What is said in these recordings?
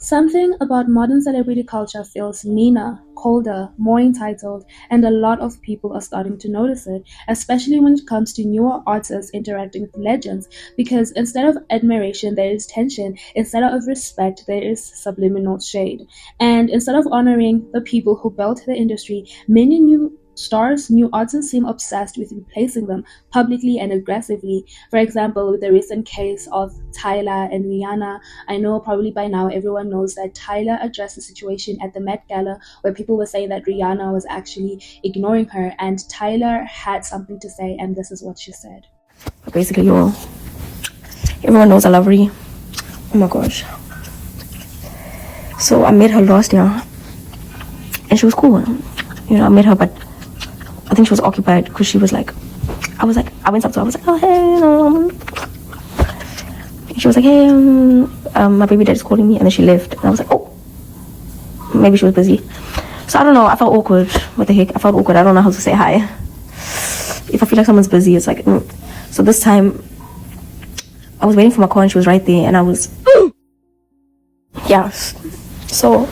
Something about modern celebrity culture feels meaner, colder, more entitled, and a lot of people are starting to notice it, especially when it comes to newer artists interacting with legends. Because instead of admiration, there is tension. Instead of respect, there is subliminal shade. And instead of honoring the people who built the industry, many new stars, new artists seem obsessed with replacing them publicly and aggressively. For example, with the recent case of Tyla and Rihanna, I know probably by now everyone knows that Tyla addressed the situation at the Met Gala where people were saying that Rihanna was actually ignoring her, and Tyla had something to say, and this is what she said. Basically, everyone knows I love Ree. Oh my gosh. So I met her last year, and she was cool. I met her, but I think she was occupied because she was like, I went up to her, I was like, oh, hey, she was like, hey, my baby dad's calling me, and then she left, and I was like, oh, maybe she was busy. So I don't know, I felt awkward. What the heck, I felt awkward. I don't know how to say hi. If I feel like someone's busy, it's like, So this time, I was waiting for my call, and she was right there, and I was, yeah. So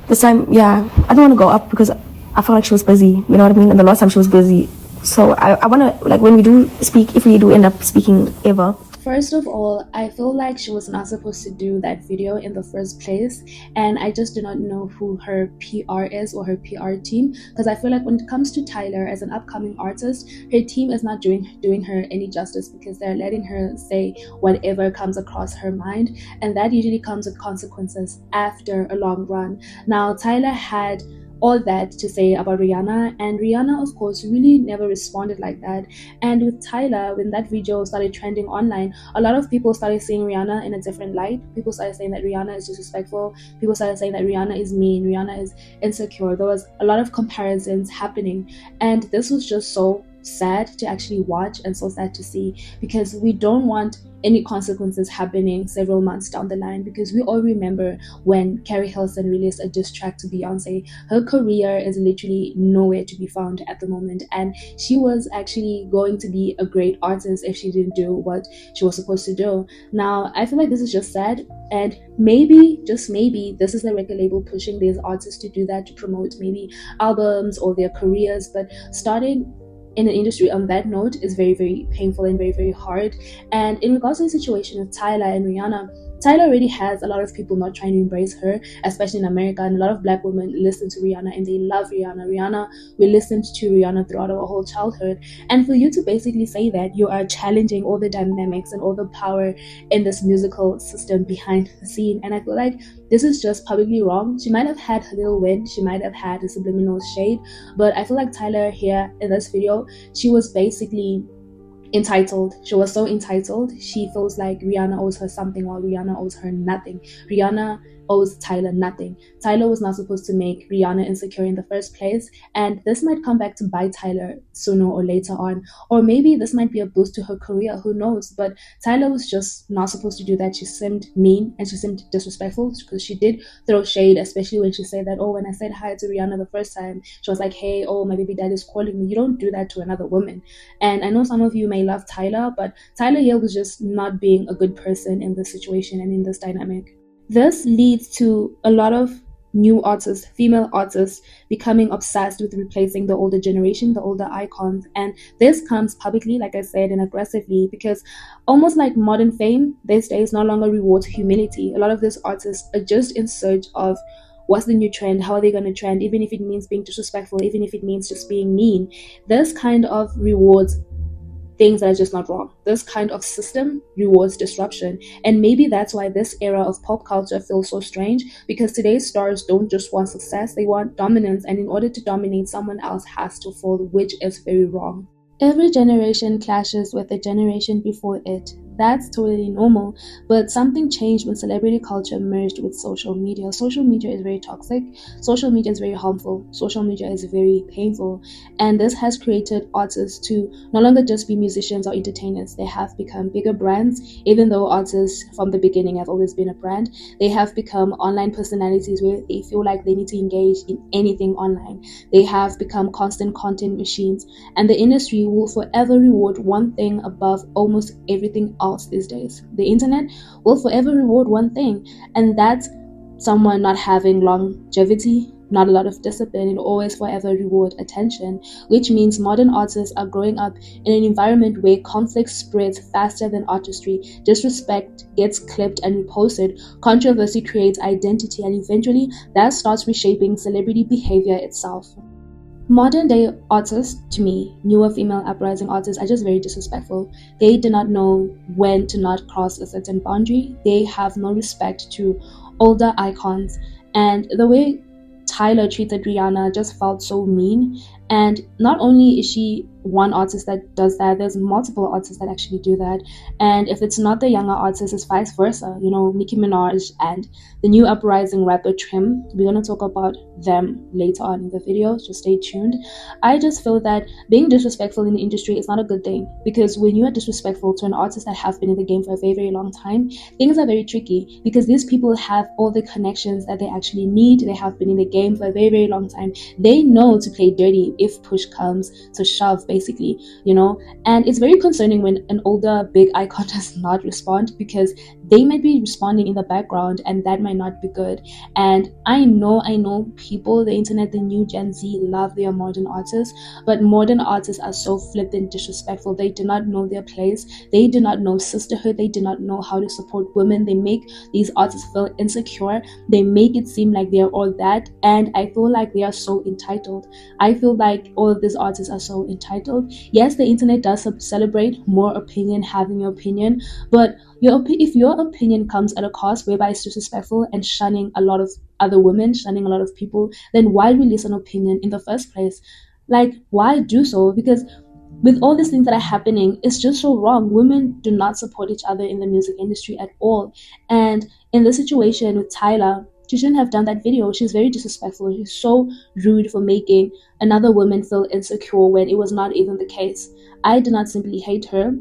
this time, yeah, I don't want to go up because I felt like she was busy, you know what I mean? And the last time she was busy. So I want to, like, when we do speak, if we do end up speaking ever. First of all, I feel like she was not supposed to do that video in the first place, and I just do not know who her PR is or her PR team, because I feel like when it comes to Tyla as an upcoming artist, her team is not doing her any justice, because they're letting her say whatever comes across her mind, and that usually comes with consequences after a long run. Now, Tyla had all that to say about Rihanna, and Rihanna, of course, really never responded like that. And with Tyla, when that video started trending online, a lot of people started seeing Rihanna in a different light. People started saying that Rihanna is disrespectful. People started saying that Rihanna is mean, Rihanna is insecure. There was a lot of comparisons happening, and this was just so sad to actually watch and so sad to see, because we don't want any consequences happening several months down the line, because we all remember when Carrie Hilson released a diss track to Beyonce. Her career is literally nowhere to be found at the moment, and she was actually going to be a great artist if she didn't do what she was supposed to do. Now, I feel like this is just sad, and maybe, just maybe, this is the record label pushing these artists to do that, to promote maybe albums or their careers, but starting in an industry on that note is very, very painful and very, very hard. And in regards to the situation of Tyla and Rihanna, Tyla already has a lot of people not trying to embrace her, especially in America, and a lot of black women listen to Rihanna and they love Rihanna. We listened to Rihanna throughout our whole childhood, and for you to basically say that you are challenging all the dynamics and all the power in this musical system behind the scene, and I feel like this is just publicly wrong. She might have had a little win, she might have had a subliminal shade, but I feel like Tyla here in this video, she was basically entitled. She was so entitled. She feels like Rihanna owes her something while Rihanna owes her nothing. Rihanna owes Tyla nothing. Tyla was not supposed to make Rihanna insecure in the first place, and this might come back to bite Tyla sooner or later on, or maybe this might be a boost to her career, who knows. But Tyla was just not supposed to do that. She seemed mean and she seemed disrespectful, because she did throw shade, especially when she said that, oh, when I said hi to Rihanna the first time, she was like, hey, oh, my baby dad is calling me. You don't do that to another woman. And I know some of you may love Tyla, but Tyla here was just not being a good person in this situation and in this dynamic. This leads to a lot of new artists, female artists, becoming obsessed with replacing the older generation, the older icons. And this comes publicly, like I said, and aggressively, because almost like modern fame these days no longer rewards humility. A lot of these artists are just in search of what's the new trend, how are they going to trend, even if it means being disrespectful, even if it means just being mean. This kind of rewards things that are just not wrong. This kind of system rewards disruption. And maybe that's why this era of pop culture feels so strange, because today's stars don't just want success, they want dominance. And in order to dominate, someone else has to fall, which is very wrong. Every generation clashes with the generation before it. That's totally normal, but something changed when celebrity culture merged with social media. Social media is very toxic, social media is very harmful, social media is very painful, and this has created artists to no longer just be musicians or entertainers. They have become bigger brands. Even though artists from the beginning have always been a brand, they have become online personalities where they feel like they need to engage in anything online. They have become constant content machines, and the industry will forever reward one thing above almost everything else else these days. The internet will forever reward one thing, and that's someone not having longevity, not a lot of discipline. It always forever reward attention, which means modern artists are growing up in an environment where conflict spreads faster than artistry, disrespect gets clipped and reposted, controversy creates identity, and eventually that starts reshaping celebrity behavior itself. Modern day artists, to me, newer female uprising artists, are just very disrespectful. They do not know when to not cross a certain boundary. They have no respect to older icons. And the way Tyla treated Rihanna just felt so mean. And not only is she one artist that does that, there's multiple artists that actually do that. And if it's not the younger artists, it's vice versa. You know, Nicki Minaj and the new uprising rapper Trim. We're going to talk about them later on in the video, so stay tuned. I just feel that being disrespectful in the industry is not a good thing, because when you are disrespectful to an artist that have been in the game for a very, very long time, things are very tricky, because these people have all the connections that they actually need. They have been in the game for a very, very long time. They know to play dirty if push comes to shove, basically, you know. And it's very concerning when an older big icon does not respond, because they might be responding in the background and that might not be good. And I know people, the internet, the new Gen Z love their modern artists, but modern artists are so flippant disrespectful. They do not know their place. They do not know sisterhood. They do not know how to support women. They make these artists feel insecure. They make it seem like they're all that, and I feel like they are so entitled. I feel like all of these artists are so entitled. Yes, the internet does celebrate more opinion, having your opinion, but if your opinion comes at a cost whereby it's disrespectful and shunning a lot of other women, shunning a lot of people, then why release an opinion in the first place? Like, why do so? Because with all these things that are happening, it's just so wrong. Women do not support each other in the music industry at all. And in the situation with Tyla, she shouldn't have done that video. She's very disrespectful. She's so rude for making another woman feel insecure when it was not even the case. I do not simply hate her.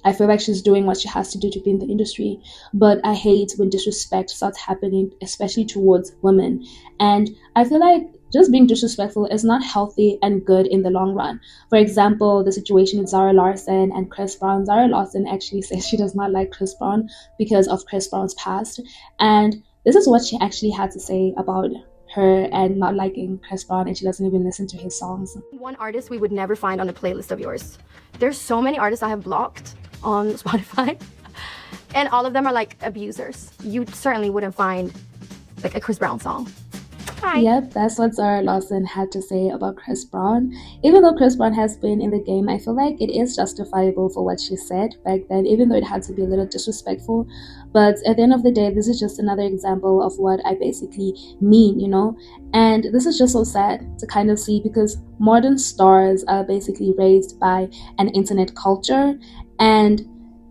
I feel like she's doing what she has to do to be in the industry, but I hate when disrespect starts happening, especially towards women. And I feel like just being disrespectful is not healthy and good in the long run. For example, the situation with Zara Larsson and Chris Brown. Zara Larsson actually says she does not like Chris Brown because of Chris Brown's past. And this is what she actually had to say about her and not liking Chris Brown, and she doesn't even listen to his songs. One artist we would never find on a playlist of yours. There's so many artists I have blocked on Spotify, and all of them are like abusers. You certainly wouldn't find like a Chris Brown song. Hi. Yep, that's what Zara Larsson had to say about Chris Brown. Even though Chris Brown has been in the game, I feel like it is justifiable for what she said back then, even though it had to be a little disrespectful. But at the end of the day, this is just another example of what I basically mean, you know? And this is just so sad to kind of see, because modern stars are basically raised by an internet culture, and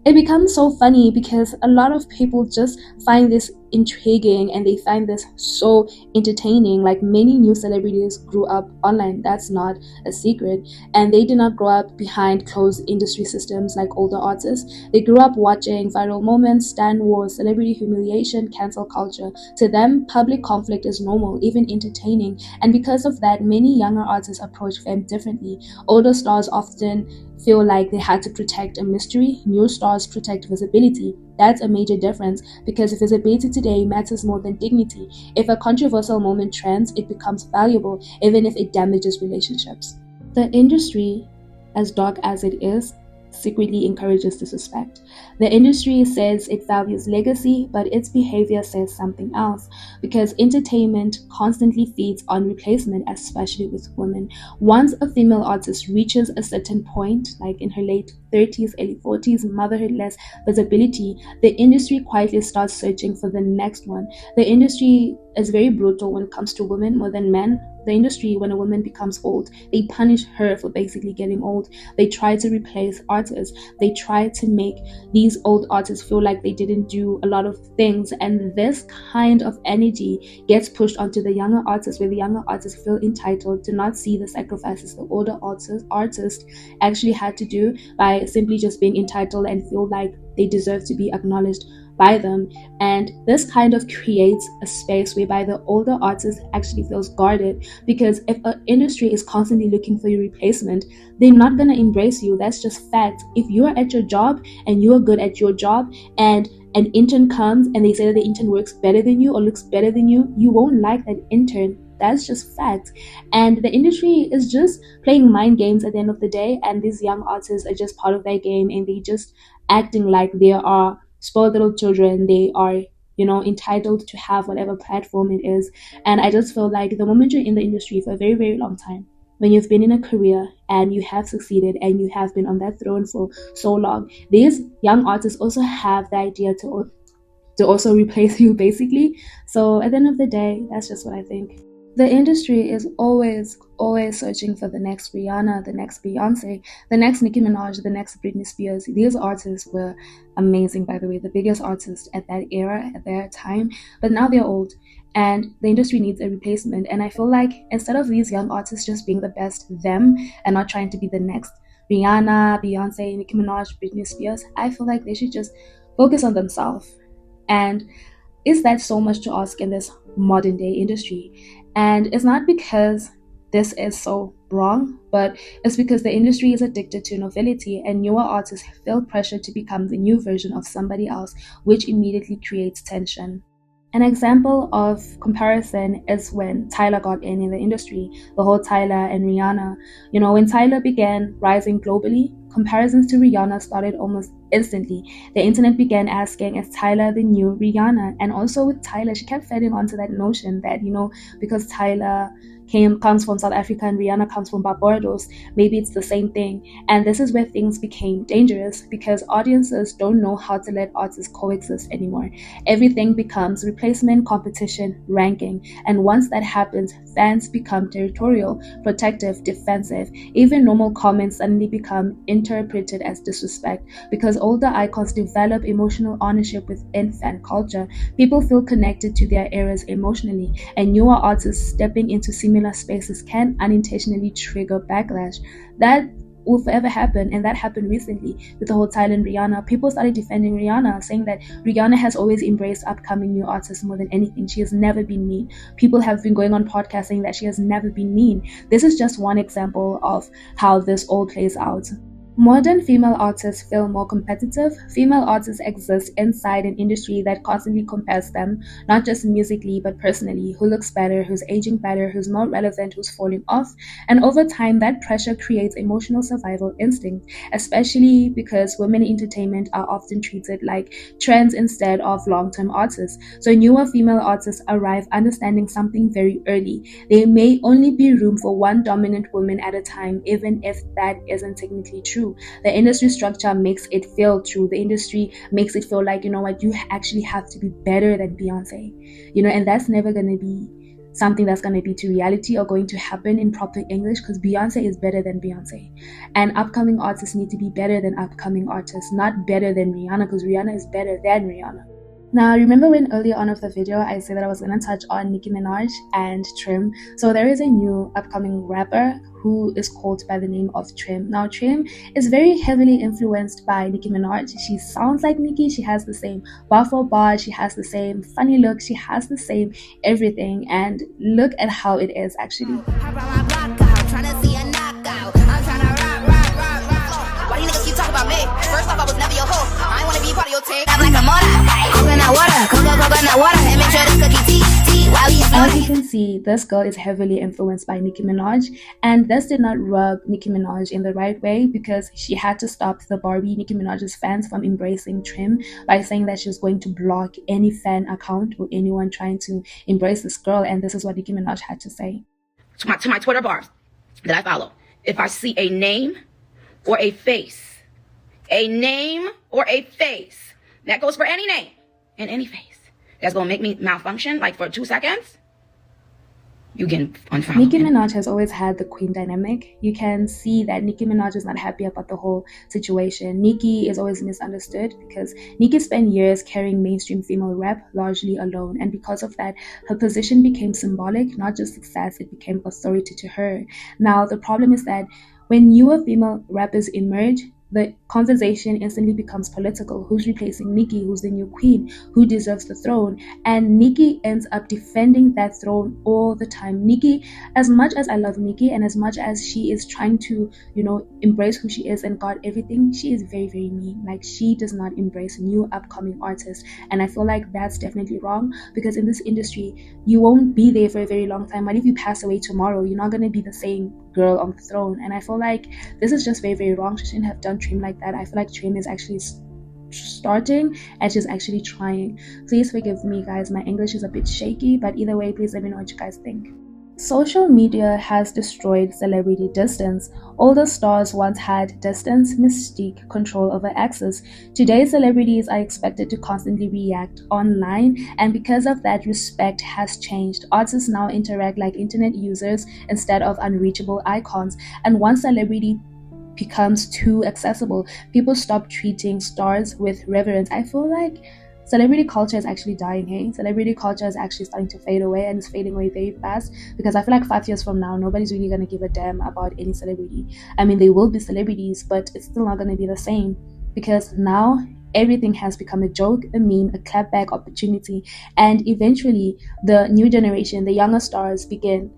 it becomes so funny because a lot of people just find this intriguing and they find this so entertaining. Like, many new celebrities grew up online, that's not a secret, and they did not grow up behind closed industry systems like older artists. They grew up watching viral moments, stan wars, celebrity humiliation, cancel culture. To them, public conflict is normal, even entertaining, and because of that, many younger artists approach fame differently. Older stars often feel like they had to protect a mystery. New stars protect visibility. That's a major difference, because visibility today matters more than dignity. If a controversial moment trends, it becomes valuable, even if it damages relationships. The industry, as dark as it is, secretly encourages disrespect. The industry says it values legacy, but its behavior says something else, because entertainment constantly feeds on replacement, especially with women. Once a female artist reaches a certain point, like in her late 30s, early 40s, motherhood, less visibility, the industry quietly starts searching for the next one. The industry is very brutal when it comes to women more than men. The industry, when a woman becomes old, they punish her for basically getting old. They try to replace artists. They try to make these old artists feel like they didn't do a lot of things. And this kind of energy gets pushed onto the younger artists, where the younger artists feel entitled to not see the sacrifices the older artists actually had to do by simply just being entitled and feel like they deserve to be acknowledged by them. And this kind of creates a space whereby the older artist actually feels guarded, because if an industry is constantly looking for your replacement, they're not going to embrace you. That's just fact. If you are at your job and you are good at your job, and an intern comes and they say that the intern works better than you or looks better than you won't like that intern. That's just fact. And the industry is just playing mind games at the end of the day, and these young artists are just part of that game, and they just acting like they are spoiled little children. They are, entitled to have whatever platform it is. And I just feel like the moment you're in the industry for a very, very long time, when you've been in a career and you have succeeded and you have been on that throne for so long, these young artists also have the idea to also replace you, basically. So at the end of the day, that's just what I think. The industry is always searching for the next Rihanna, the next Beyonce, the next Nicki Minaj, the next Britney Spears. These artists were amazing, by the way, the biggest artists at that era, at their time, but now they're old and the industry needs a replacement. And I feel like instead of these young artists just being the best them and not trying to be the next Rihanna, Beyonce, Nicki Minaj, Britney Spears, I feel like they should just focus on themselves. And is that so much to ask in this modern day industry? And it's not because this is so wrong, but it's because the industry is addicted to novelty, and newer artists feel pressure to become the new version of somebody else, which immediately creates tension. An example of comparison is when Tyla got in the industry, the whole Tyla and Rihanna. When Tyla began rising globally, comparisons to Rihanna started almost instantly. The internet began asking, is Tyla the new Rihanna? And also with Tyla, she kept feeding onto that notion that, because Tyla comes from South Africa and Rihanna comes from Barbados, maybe it's the same thing. And this is where things became dangerous, because audiences don't know how to let artists coexist anymore. Everything becomes replacement, competition, ranking. And once that happens, fans become territorial, protective, defensive. Even normal comments suddenly become interpreted as disrespect, because older icons develop emotional ownership within fan culture. People feel connected to their eras emotionally, and newer artists stepping into similar spaces can unintentionally trigger backlash. That will forever happen, and that happened recently with the whole Tyla and Rihanna. People started defending Rihanna, saying that Rihanna has always embraced upcoming new artists more than anything. She has never been mean. People have been going on podcasts saying that she has never been mean. This is just one example of how this all plays out. Modern female artists feel more competitive. Female artists exist inside an industry that constantly compares them, not just musically, but personally. Who looks better, who's aging better, who's more relevant, who's falling off. And over time, that pressure creates emotional survival instinct, especially because women in entertainment are often treated like trends instead of long-term artists. So newer female artists arrive understanding something very early. There may only be room for one dominant woman at a time, even if that isn't technically true. The industry structure makes it feel true. The industry makes it feel like, you actually have to be better than Beyonce, and that's never going to be something that's going to be to reality or going to happen in proper English, because Beyonce is better than Beyonce, and upcoming artists need to be better than upcoming artists, not better than Rihanna, because Rihanna is better than Rihanna. Now, remember when earlier on of the video I said that I was going to touch on Nicki Minaj and Trim? So there is a new upcoming rapper who is called by the name of Trim. Now, Trim is very heavily influenced by Nicki Minaj. She sounds like Nicki. She has the same bar for bar. She has the same funny look. She has the same everything. And look at how it is actually. First off, I was never your hoe. I ain't wanna be part of your team. I'm like a coconut water, and make sure this cookie tea. As you can see, this girl is heavily influenced by Nicki Minaj, and this did not rub Nicki Minaj in the right way, because she had to stop the Barbie Nicki Minaj's fans from embracing Trim by saying that she was going to block any fan account or anyone trying to embrace this girl. And this is what Nicki Minaj had to say. To my Twitter bars that I follow, if I see a name or a face, that goes for any name and any face, that's gonna make me malfunction like for 2 seconds, you can unfollow. Nicki Minaj has always had the queen dynamic. You can see that Nicki Minaj is not happy about the whole situation. Nicki is always misunderstood because Nicki spent years carrying mainstream female rap largely alone, and because of that, her position became symbolic, not just success, it became authority to her. Now, the problem is that when newer female rappers emerge, the conversation instantly becomes political. Who's replacing Nikki? Who's the new queen? Who deserves the throne? And Nikki ends up defending that throne all the time. Nikki, as much as I love Nikki and as much as she is trying to, embrace who she is and guard everything, she is very, very mean. Like, she does not embrace new upcoming artists. And I feel like that's definitely wrong, because in this industry, you won't be there for a very long time. What if you pass away tomorrow? You're not going to be the same girl on the throne. And I feel like this is just very, very wrong. She shouldn't have done Trim like that. I feel like Trim is actually starting and she's actually trying. Please forgive me, guys. My English is a bit shaky, but either way, please let me know what you guys think. Social media has destroyed celebrity distance. Older stars once had distance, mystique, control over access. Today, celebrities are expected to constantly react online, and because of that, respect has changed. Artists now interact like internet users instead of unreachable icons, and once celebrity becomes too accessible, people stop treating stars with reverence. I feel like celebrity culture is actually dying. Hey, celebrity culture is actually starting to fade away, and it's fading away very fast, because I feel like 5 years from now, nobody's really going to give a damn about any celebrity. I mean, they will be celebrities, but it's still not going to be the same, because now everything has become a joke, a meme, a clapback opportunity, and eventually the new generation, the younger stars, begin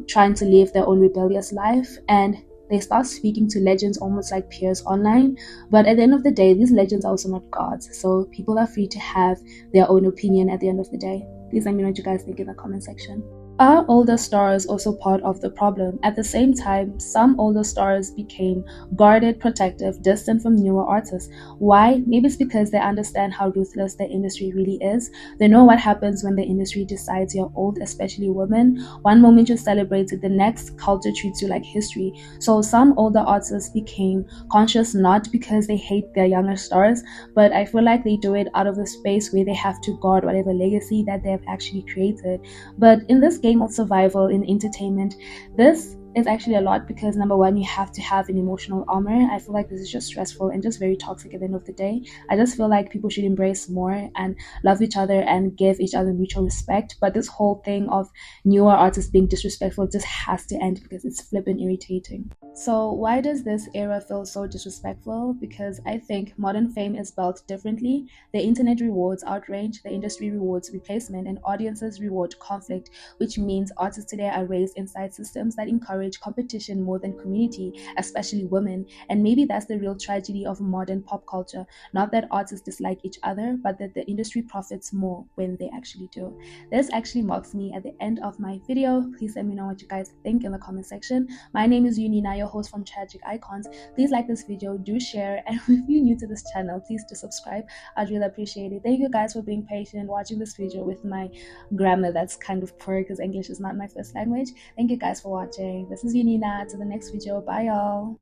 trying to live their own rebellious life, and they start speaking to legends almost like peers online. But at the end of the day, these legends are also not gods, so people are free to have their own opinion at the end of the day. Please let me know what you guys think in the comment section. Are older stars also part of the problem? At the same time, some older stars became guarded, protective, distant from newer artists. Why? Maybe it's because they understand how ruthless the industry really is. They know what happens when the industry decides you're old, especially women. One moment you're celebrated, the next culture treats you like history. So some older artists became conscious, not because they hate their younger stars, but I feel like they do it out of the space where they have to guard whatever legacy that they have actually created. But in this game of survival in entertainment, this is actually a lot, because number one, you have to have an emotional armor. I feel like this is just stressful and just very toxic at the end of the day. I just feel like people should embrace more and love each other and give each other mutual respect. But this whole thing of newer artists being disrespectful just has to end, because it's flippin' irritating. So why does this era feel so disrespectful? Because I think modern fame is built differently. The internet rewards outrage, the industry rewards replacement, and audiences reward conflict, which means artists today are raised inside systems that encourage competition more than community, especially women. And maybe that's the real tragedy of modern pop culture. Not that artists dislike each other, but that the industry profits more when they actually do. This actually marks me at the end of my video. Please let me know what you guys think in the comment section. My name is Rihanna, your host from Tragic Icons. Please like this video, do share, and if you're new to this channel, please do subscribe. I'd really appreciate it. Thank you guys for being patient and watching this video with my grammar that's kind of poor, because English is not my first language. Thank you guys for watching. This is Rihanna. To the next video. Bye, y'all.